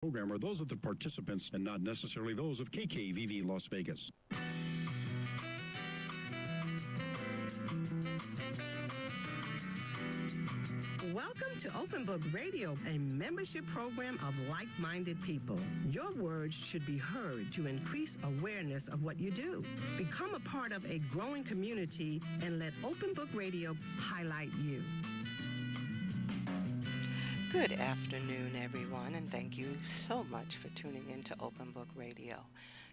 program are those of the participants and not necessarily those of KKVV Las Vegas. Welcome to Open Book Radio, a membership program of like-minded people. Your words should be heard to increase awareness of what you do. Become a part of a growing community and let Open Book Radio highlight you. Good afternoon, everyone, and thank you so much for tuning in to Open Book Radio.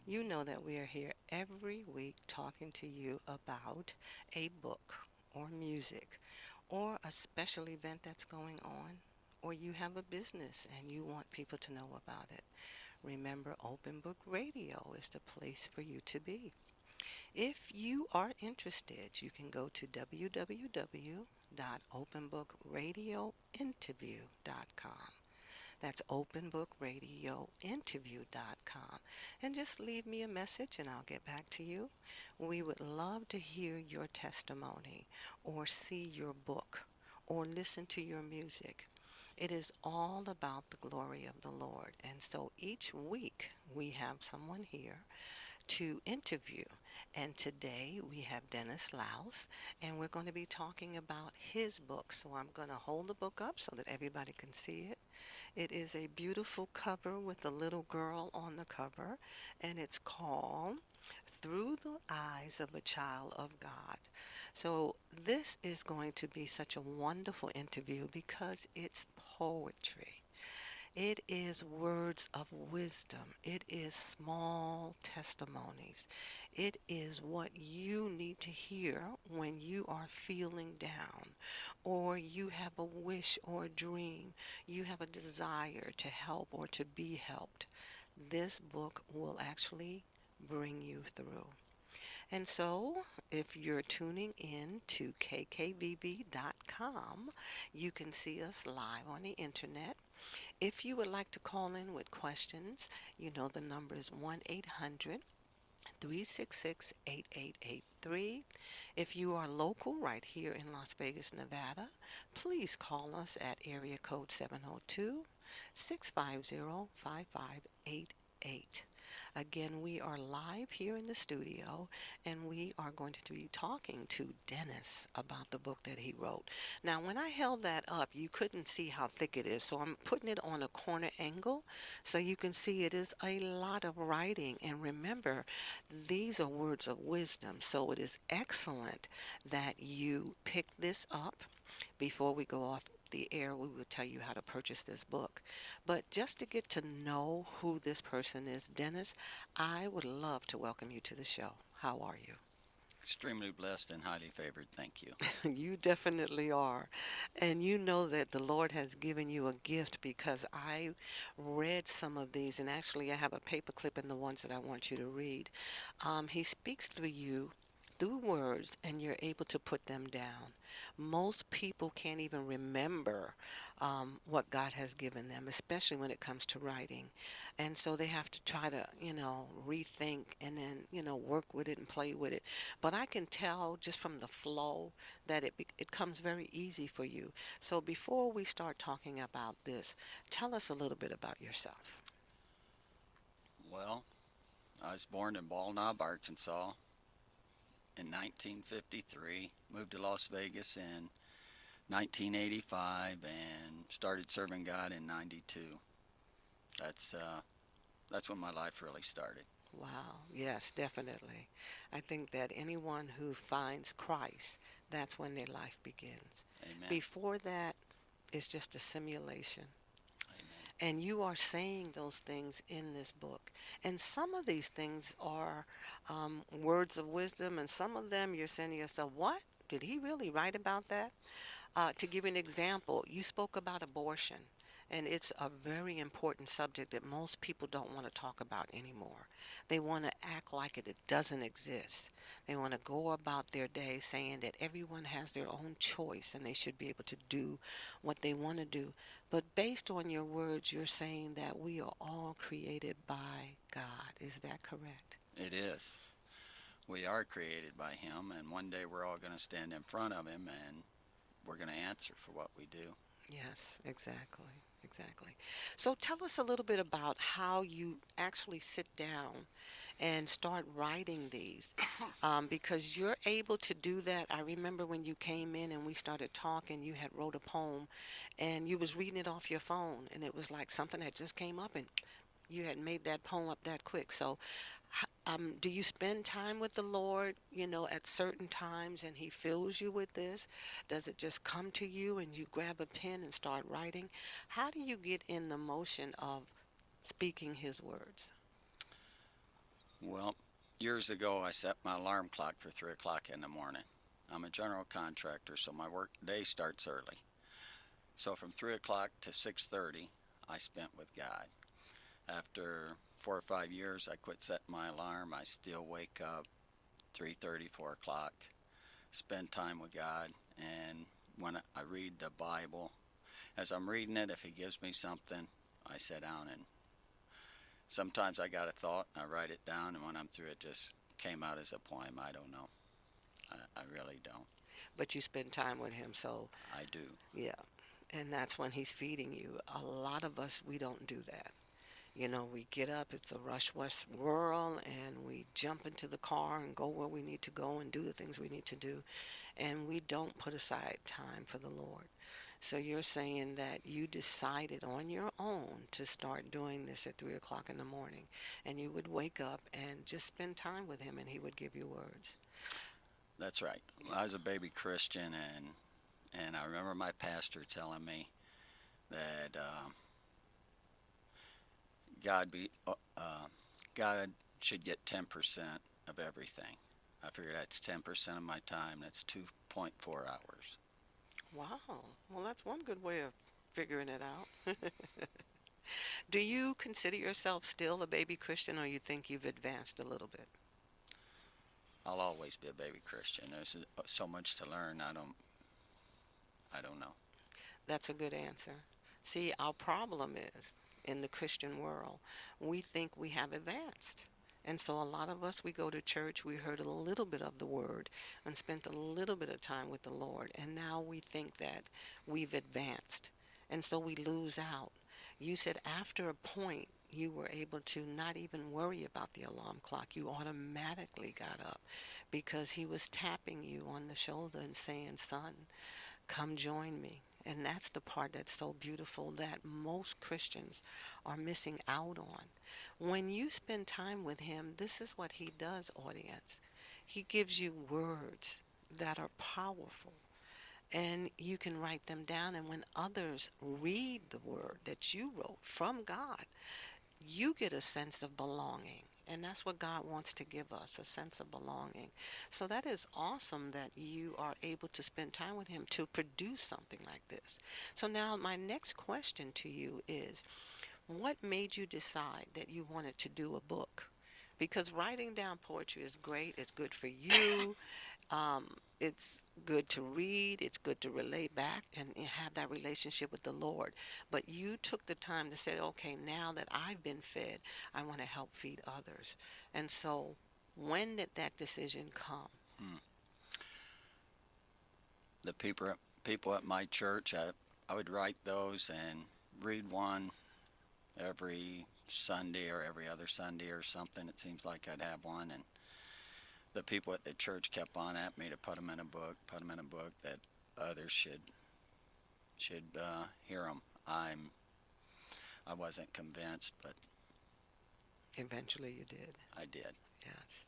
You know that we are here every week talking to you about a book or music or a special event that's going on, or you have a business and you want people to know about it. Remember, Open Book Radio is the place for you to be. If you are interested, you can go to www.openbookradiointerview.com. That's openbookradiointerview.com. And just leave me a message and I'll get back to you. We would love to hear your testimony or see your book or listen to your music. It is all about the glory of the Lord. And so each week we have someone here to interview. And today we have Dennis Laus, and we're going to be talking about his book. So I'm going to hold the book up so that everybody can see it. It is a beautiful cover with a little girl on the cover, and it's called Through the Eyes of a Child of God. So this is going to be such a wonderful interview because it's poetry. It is words of wisdom. It is small testimonies. It is what you need to hear when you are feeling down, or you have a wish or a dream. You have a desire to help or to be helped. This book will actually bring you through. And so, if you're tuning in to kkbb.com, you can see us live on the internet. If you would like to call in with questions, you know the number is 1-800-366-8883. If you are local right here in Las Vegas, Nevada, please call us at area code 702-650-5588. Again, we are live here in the studio, and we are going to be talking to Dennis about the book that he wrote. Now, when I held that up, you couldn't see how thick it is, so I'm putting it on a corner angle so you can see it is a lot of writing. And remember, these are words of wisdom, so it is excellent that you pick this up. Before we go off the air, we will tell you how to purchase this book. But just to get to know who this person is, Dennis, I would love to welcome you to the show. How are you? Extremely blessed and highly favored, thank you. You definitely are. And you know that the Lord has given you a gift, because I read some of these, and actually I have a paper clip in the ones that I want you to read. He speaks through you through words, and you're able to put them down. Most people can't even remember what God has given them, especially when it comes to writing. And so they have to try to, rethink and then, work with it and play with it. But I can tell just from the flow that it comes very easy for you. So before we start talking about this, tell us a little bit about yourself. Well, I was born in Bald Knob, Arkansas in 1953, moved to Las Vegas in 1985, and started serving God in 92. That's when my life really started. Wow. Yes, definitely. I think that anyone who finds Christ, that's when their life begins. Amen. Before that, it's just a simulation. Amen. And you are saying those things in this book. And some of these things are words of wisdom, and some of them you're saying to yourself, what? Did he really write about that? To give you an example, you spoke about abortion. And it's a very important subject that most people don't want to talk about anymore. They want to act like it doesn't exist. They want to go about their day saying that everyone has their own choice and they should be able to do what they want to do. But based on your words, you're saying that we are all created by God. Is that correct? It is. We are created by Him, and one day we're all going to stand in front of Him, and we're going to answer for what we do. Yes, exactly. Exactly. So tell us a little bit about how you actually sit down and start writing these, because you're able to do that. I remember when you came in and we started talking, you had wrote a poem and you was reading it off your phone, and it was like something that just came up and you had made that poem up that quick. So do you spend time with the Lord, at certain times and he fills you with this? Does it just come to you and you grab a pen and start writing? How do you get in the motion of speaking his words? Well, years ago, I set my alarm clock for 3 o'clock in the morning. I'm a general contractor, so my work day starts early. So from 3 o'clock to 6:30, I spent with God. After 4 or 5 years, I quit setting my alarm. I still wake up 3:30, 4 o'clock, spend time with God, and when I read the Bible, as I'm reading it, if He gives me something, I sit down and sometimes I got a thought and I write it down, and when I'm through, it just came out as a poem. I don't know. I really don't. But you spend time with him, so I do. yeah. And that's when he's feeding you. A lot of us, we don't do that. We get up, it's a rush world, and we jump into the car and go where we need to go and do the things we need to do. And we don't put aside time for the Lord. So you're saying that you decided on your own to start doing this at 3 o'clock in the morning. And you would wake up and just spend time with him, and he would give you words. That's right. I was a baby Christian, and I remember my pastor telling me that God be God should get 10% of everything. I figure that's 10% of my time. That's 2.4 hours. Wow. Well, that's one good way of figuring it out. Do you consider yourself still a baby Christian, or you think you've advanced a little bit? I'll always be a baby Christian. There's so much to learn. I don't know. That's a good answer. See, our problem is in the Christian world, we think we have advanced. And so a lot of us, we go to church, we heard a little bit of the word and spent a little bit of time with the Lord. And now we think that we've advanced. And so we lose out. You said after a point, you were able to not even worry about the alarm clock. You automatically got up because he was tapping you on the shoulder and saying, son, come join me. And that's the part that's so beautiful that most Christians are missing out on. When you spend time with him, this is what he does, audience. He gives you words that are powerful, and you can write them down. And when others read the word that you wrote from God, you get a sense of belonging. And that's what God wants to give us, a sense of belonging. So that is awesome that you are able to spend time with him to produce something like this. So now my next question to you is, what made you decide that you wanted to do a book? Because writing down poetry is great. It's good for you. It's good to read. It's good to relate back and have that relationship with the Lord. But you took the time to say, okay, now that I've been fed, I want to help feed others. And so when did that decision come? Hmm. The people at my church, I would write those and read one every Sunday or every other Sunday or something. It seems like I'd have one, and the people at the church kept on at me to put them in a book, that others should hear them. I wasn't convinced, but Eventually you did. I did. Yes.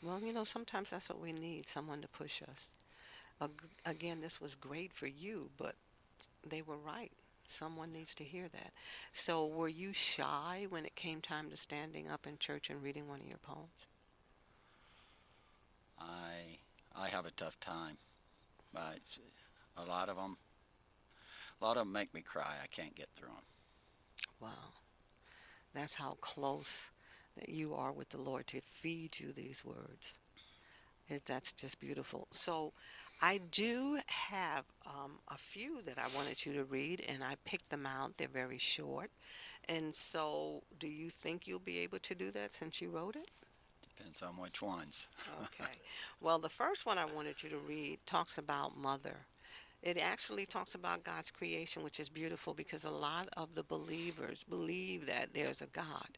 Well, sometimes that's what we need, someone to push us. Again, this was great for you, but they were right. Someone needs to hear that. So were you shy when it came time to standing up in church and reading one of your poems? I have a tough time, but a lot of them make me cry. I can't get through them. Wow. That's how close that you are with the Lord to feed you these words. That's just beautiful. So I do have a few that I wanted you to read, and I picked them out. They're very short. And so do you think you'll be able to do that since you wrote it? Depends on which ones. Okay. Well, the first one I wanted you to read talks about mother. It actually talks about God's creation, which is beautiful because a lot of the believers believe that there's a God,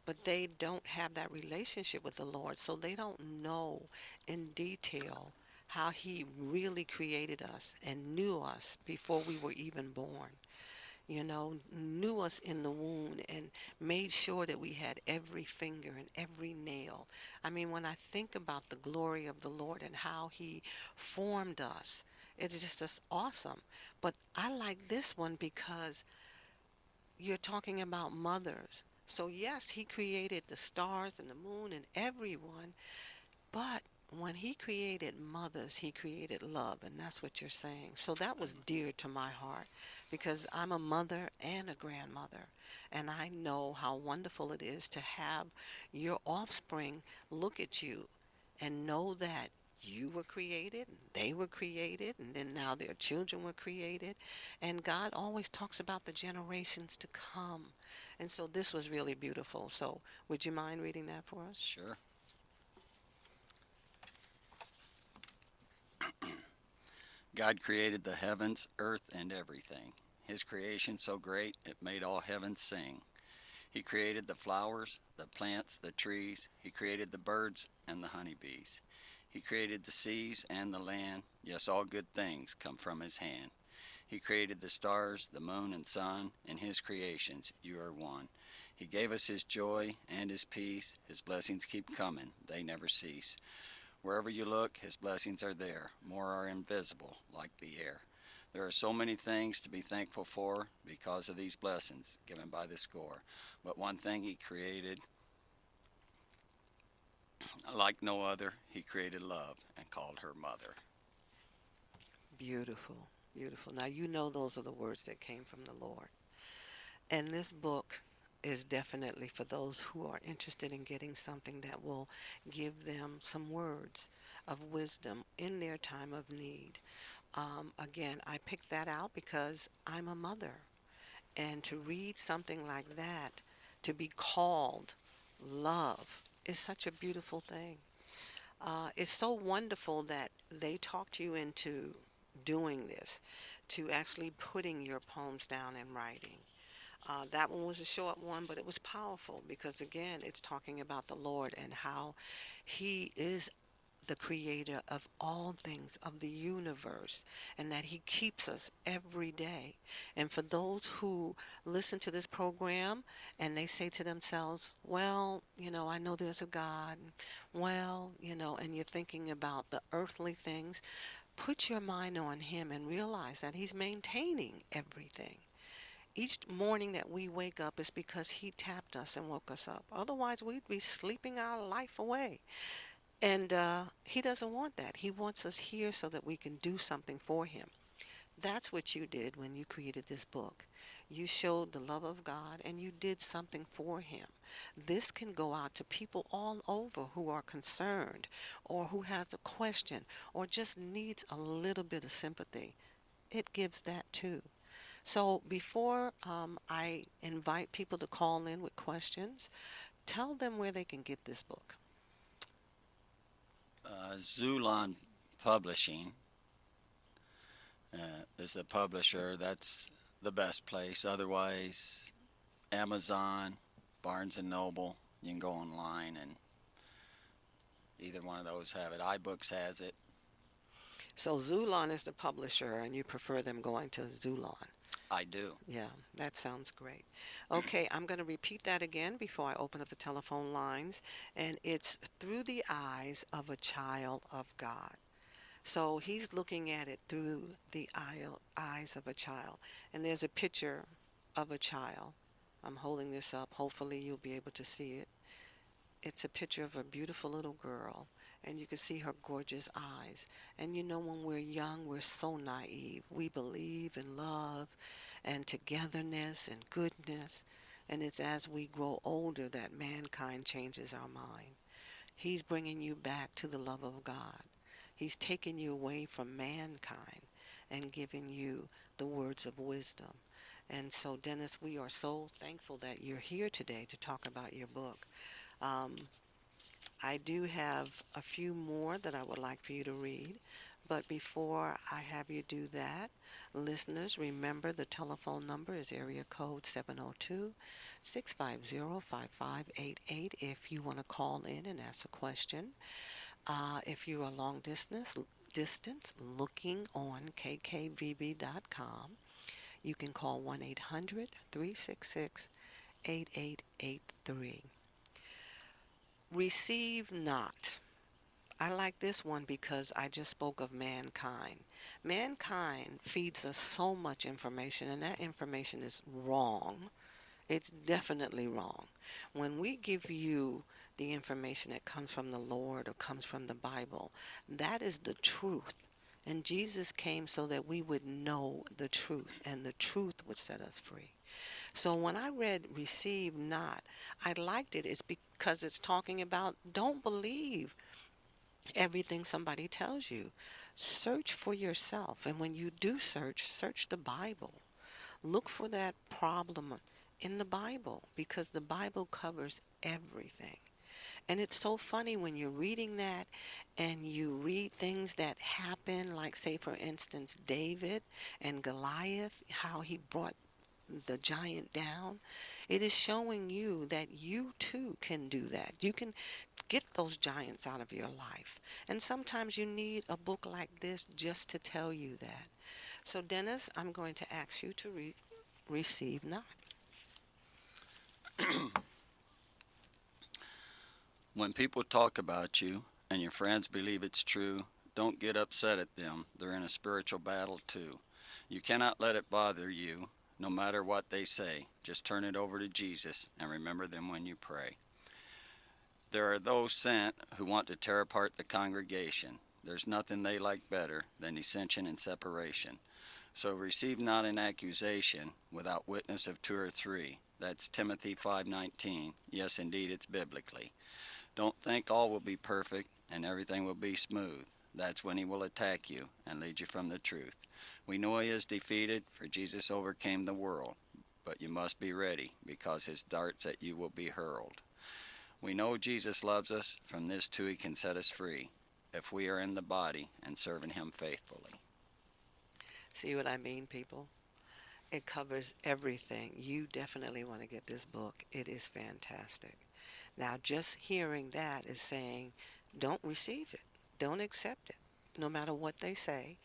but they don't have that relationship with the Lord, so they don't know in detail how He really created us and knew us before we were even born. Knew us in the womb and made sure that we had every finger and every nail. I mean, when I think about the glory of the Lord and how He formed us, it's just awesome. But I like this one because you're talking about mothers. So, yes, He created the stars and the moon and everyone, but when He created mothers, He created love, and that's what you're saying. So that was dear to my heart because I'm a mother and a grandmother, and I know how wonderful it is to have your offspring look at you and know that you were created, and they were created, and then now their children were created. And God always talks about the generations to come. And so this was really beautiful. So would you mind reading that for us? Sure. God created the heavens, earth, and everything. His creation so great it made all heavens sing. He created the flowers, the plants, the trees. He created the birds and the honeybees. He created the seas and the land. Yes, all good things come from His hand. He created the stars, the moon and sun. In His creations you are one. He gave us His joy and His peace. His blessings keep coming, they never cease. Wherever you look, His blessings are there. More are invisible, like the air. There are so many things to be thankful for because of these blessings given by the score. But one thing He created, like no other, He created love and called her mother. Beautiful, beautiful. Now, you know those are the words that came from the Lord. And this book is definitely for those who are interested in getting something that will give them some words of wisdom in their time of need. Again, I picked that out because I'm a mother. And to read something like that, to be called love, is such a beautiful thing. It's so wonderful that they talked you into doing this, to actually putting your poems down in writing. That one was a short one, but it was powerful because, again, it's talking about the Lord and how He is the creator of all things, of the universe, and that He keeps us every day. And for those who listen to this program and they say to themselves, well, I know there's a God, well, and you're thinking about the earthly things, put your mind on Him and realize that He's maintaining everything. Each morning that we wake up is because He tapped us and woke us up. Otherwise, we'd be sleeping our life away. And He doesn't want that. He wants us here so that we can do something for Him. That's what you did when you created this book. You showed the love of God and you did something for Him. This can go out to people all over who are concerned or who has a question or just needs a little bit of sympathy. It gives that too. So before I invite people to call in with questions, tell them where they can get this book. Zulon Publishing is the publisher. That's the best place. Otherwise, Amazon, Barnes and Noble. You can go online and either one of those have it. iBooks has it. So Zulon is the publisher, and you prefer them going to Zulon. I do. Yeah, that sounds great. Okay, I'm going to repeat that again before I open up the telephone lines, and it's through the eyes of a child of God. So he's looking at it through the eyes of a child, and there's a picture of a child. I'm holding this up. Hopefully you'll be able to see it. It's a picture of a beautiful little girl, and you can see her gorgeous eyes. And when we're young, we're so naive. We believe in love and togetherness and goodness. And it's as we grow older that mankind changes our mind. He's bringing you back to the love of God. He's taking you away from mankind and giving you the words of wisdom. And so, Dennis, we are so thankful that you're here today to talk about your book. I do have a few more that I would like for you to read. But before I have you do that, listeners, remember the telephone number is area code 702-650-5588 if you want to call in and ask a question. If you are long distance looking on kkvb.com, you can call 1-800-366-8883. Receive not. I like this one because I just spoke of mankind. Mankind feeds us so much information, and that information is wrong. It's definitely wrong. When we give you the information that comes from the Lord or comes from the Bible, that is the truth. And Jesus came so that we would know the truth, and the truth would set us free. So when I read Receive Not, I liked it. It's because it's talking about don't believe everything somebody tells you. Search for yourself. And when you do search the Bible. Look for that problem in the Bible, because the Bible covers everything. And it's so funny when you're reading that and you read things that happen, like, say, for instance, David and Goliath, how he brought the giant down. It is showing you that you too can do that. You can get those giants out of your life. And sometimes you need a book like this just to tell you that. So, Dennis, I'm going to ask you to receive not. When people talk about you and your friends believe it's true, don't get upset at them. They're in a spiritual battle too. You cannot let it bother you, no matter what they say. Just turn it over to Jesus and remember them when you pray. There are those sent who want to tear apart the congregation. There's nothing they like better than dissension and separation. So receive not an accusation without witness of 2 or 3. That's Timothy 5:19. Yes, indeed, it's biblically. Don't think all will be perfect and everything will be smooth. That's when he will attack you and lead you from the truth. We know he is defeated, for Jesus overcame the world. But you must be ready, because his darts at you will be hurled. We know Jesus loves us. From this too he can set us free, if we are in the body and serving him faithfully. See what I mean, people? It covers everything. You definitely want to get this book. It is fantastic. Now, just hearing that is saying, don't receive it. Don't accept it, no matter what they say.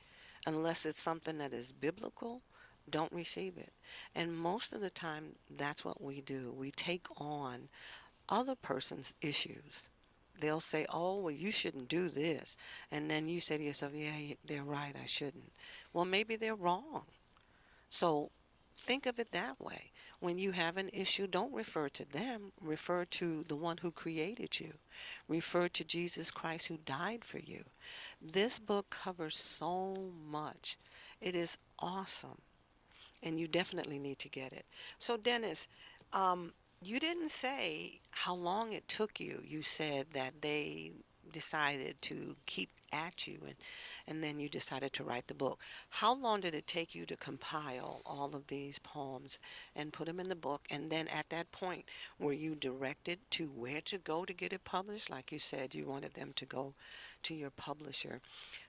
Unless it's something that is biblical, don't receive it. And most of the time, that's what we do. We take on other person's issues. They'll say, oh, well, you shouldn't do this. And then you say to yourself, yeah, they're right, I shouldn't. Well, maybe they're wrong. So think of it that way. When you have an issue, don't refer to them. Refer to the one who created you. Refer to Jesus Christ who died for you. This book covers so much. It is awesome. And you definitely need to get it. So, Dennis, you didn't say how long it took you. You said that they decided to keep at you, and then you decided to write the book. How long did it take you to compile all of these poems and put them in the book? And then at that point, were you directed to where to go to get it published? Like you said, you wanted them to go to your publisher.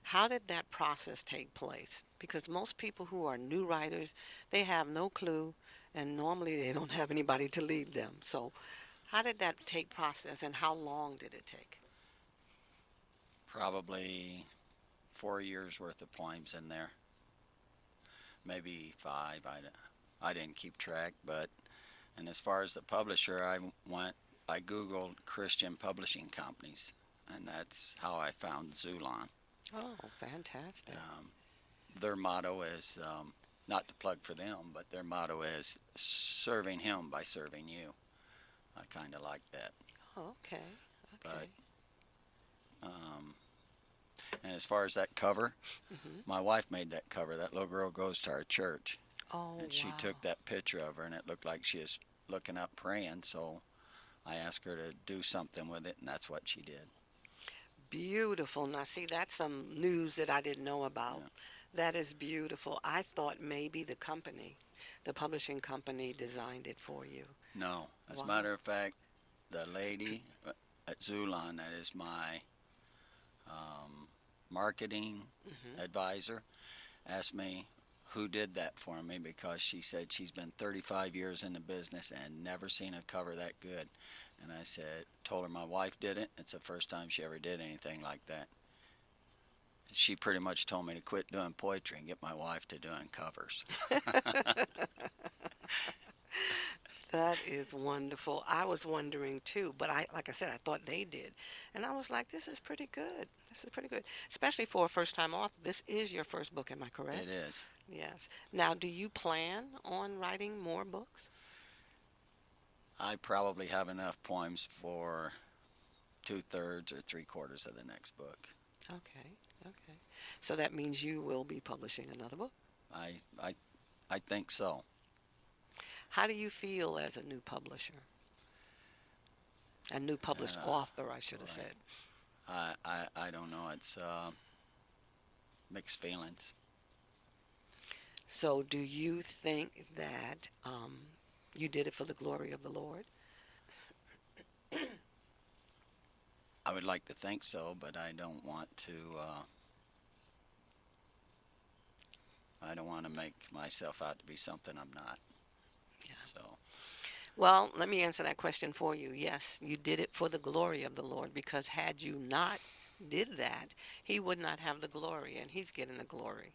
How did that process take place? Because most people who are new writers, they have no clue, and normally they don't have anybody to lead them. So how did that take process, and how long did it take? Probably 4 years worth of poems in there. Maybe 5. I didn't keep track, but, and as far as the publisher, I Googled Christian publishing companies, and that's how I found Xulon. Oh, fantastic. Their motto is, not to plug for them, but their motto is serving him by serving you. I kind of like that. Oh, okay. But and as far as that cover, my wife made that cover. That little girl goes to our church. Oh, And she wow. took that picture of her, and it looked like she was looking up praying. So I asked her to do something with it, and that's what she did. Beautiful. Now, see, that's some news that I didn't know about. Yeah. That is beautiful. I thought maybe the publishing company designed it for you. No. As a Wow. matter of fact, the lady at Xulon, that is my marketing advisor, asked me who did that for me because she said she's been 35 years in the business and never seen a cover that good. And I told her my wife did it. It's the first time she ever did anything like that. She pretty much told me to quit doing poetry and get my wife to doing covers. That is wonderful. I was wondering too, but like I said, I thought they did. And I was like, this is pretty good. This is pretty good. Especially for a first-time author. This is your first book, am I correct? It is. Yes. Now, do you plan on writing more books? I probably have enough poems for 2/3 or 3/4 of the next book. Okay, okay. So that means you will be publishing another book? I think so. How do you feel as a new publisher? A new published author, I should have said. I don't know. It's mixed feelings. So do you think that you did it for the glory of the Lord? I would like to think so, but I don't want to. I don't want to make myself out to be something I'm not. Yeah. So. Well, let me answer that question for you. Yes, you did it for the glory of the Lord, because had you not did that, he would not have the glory, and he's getting the glory.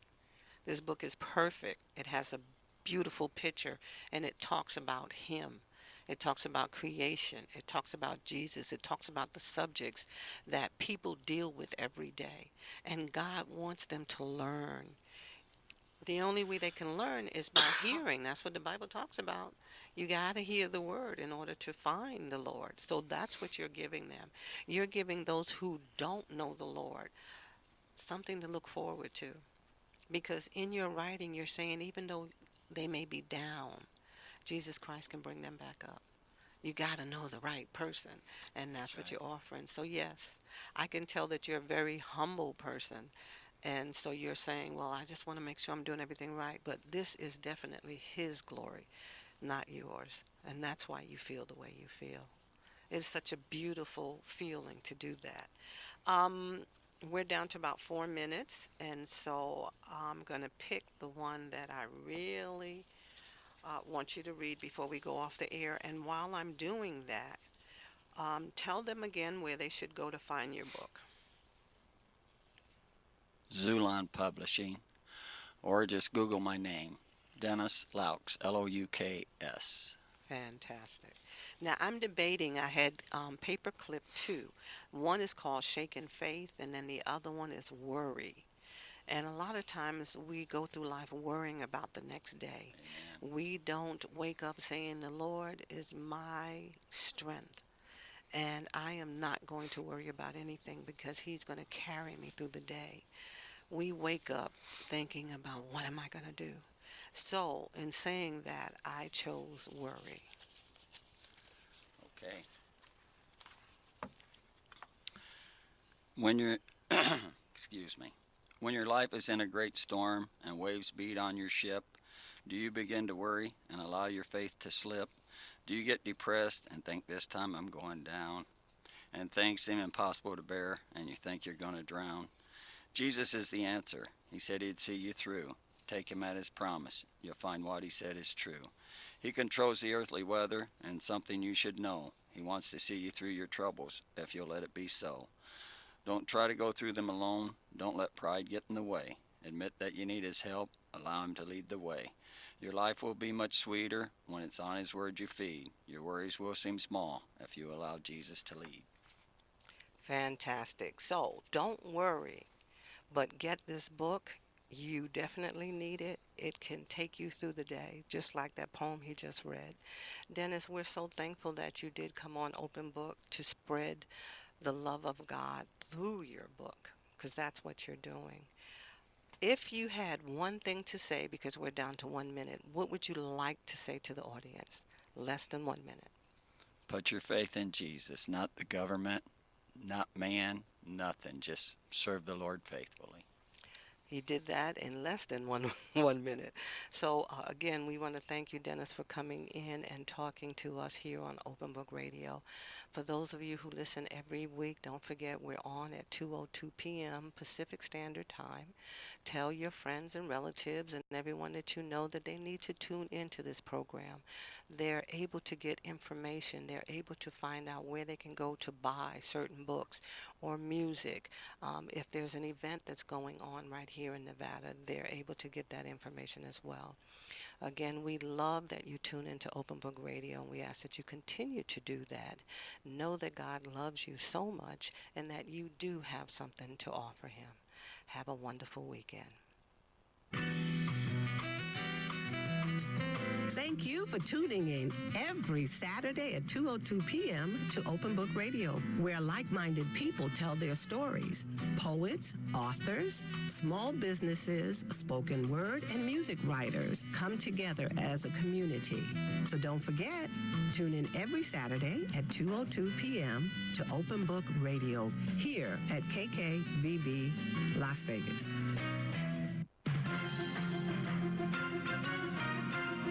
This book is perfect. It has a beautiful picture, and it talks about him. It talks about creation. It talks about Jesus. It talks about the subjects that people deal with every day. And God wants them to learn. The only way they can learn is by hearing. That's what the Bible talks about. You got to hear the word in order to find the Lord. So that's what you're giving them. You're giving those who don't know the Lord something to look forward to. Because in your writing, you're saying even though they may be down, Jesus Christ can bring them back up. You got to know the right person, and that's what right. you're offering. So yes, I can tell that you're a very humble person. And so you're saying, well, I just want to make sure I'm doing everything right. But this is definitely his glory, not yours. And that's why you feel the way you feel. It's such a beautiful feeling to do that. We're down to about 4 minutes. And so I'm going to pick the one that I really want you to read before we go off the air. And while I'm doing that, tell them again where they should go to find your book. Zulon Publishing, or just Google my name, Dennis Louks, Louks. Fantastic. Now I'm debating. I had paperclip two. One is called Shaken Faith, and then the other one is Worry. And a lot of times we go through life worrying about the next day. Amen. We don't wake up saying, the Lord is my strength. And I am not going to worry about anything because he's going to carry me through the day. We wake up thinking about, what am I going to do? So in saying that, I chose worry. Okay. When you're, excuse me, when your life is in a great storm and waves beat on your ship, do you begin to worry and allow your faith to slip? Do you get depressed and think, this time I'm going down? And things seem impossible to bear and you think you're going to drown? Jesus is the answer. He said he'd see you through. Take him at his promise. You'll find what he said is true. He controls the earthly weather, and something you should know. He wants to see you through your troubles, if you'll let it be so. Don't try to go through them alone. Don't let pride get in the way. Admit that you need his help. Allow him to lead the way. Your life will be much sweeter when it's on his word you feed. Your worries will seem small if you allow Jesus to lead. Fantastic. So don't worry, but get this book. You definitely need it. It can take you through the day, just like that poem he just read. Dennis, we're so thankful that you did come on Open Book to spread the love of God through your book, because that's what you're doing. If you had one thing to say, because we're down to 1 minute, what would you like to say to the audience? Less than 1 minute. Put your faith in Jesus, not the government, not man, nothing. Just serve the Lord faithfully. You did that in less than one 1 minute. So again, we want to thank you, Dennis, for coming in and talking to us here on Open Book Radio. For those of you who listen every week, don't forget we're on at 2:02 p.m. Pacific Standard Time. Tell your friends and relatives and everyone that you know that they need to tune into this program. They're able to get information. They're able to find out where they can go to buy certain books or music. If there's an event that's going on right here in Nevada, they're able to get that information as well. Again, we love that you tune into Open Book Radio, and we ask that you continue to do that. Know that God loves you so much and that you do have something to offer him. Have a wonderful weekend. Thank you for tuning in every Saturday at 2:02 p.m. to Open Book Radio, where like-minded people tell their stories. Poets, authors, small businesses, spoken word, and music writers come together as a community. So don't forget, tune in every Saturday at 2:02 p.m. to Open Book Radio here at KKVB Las Vegas.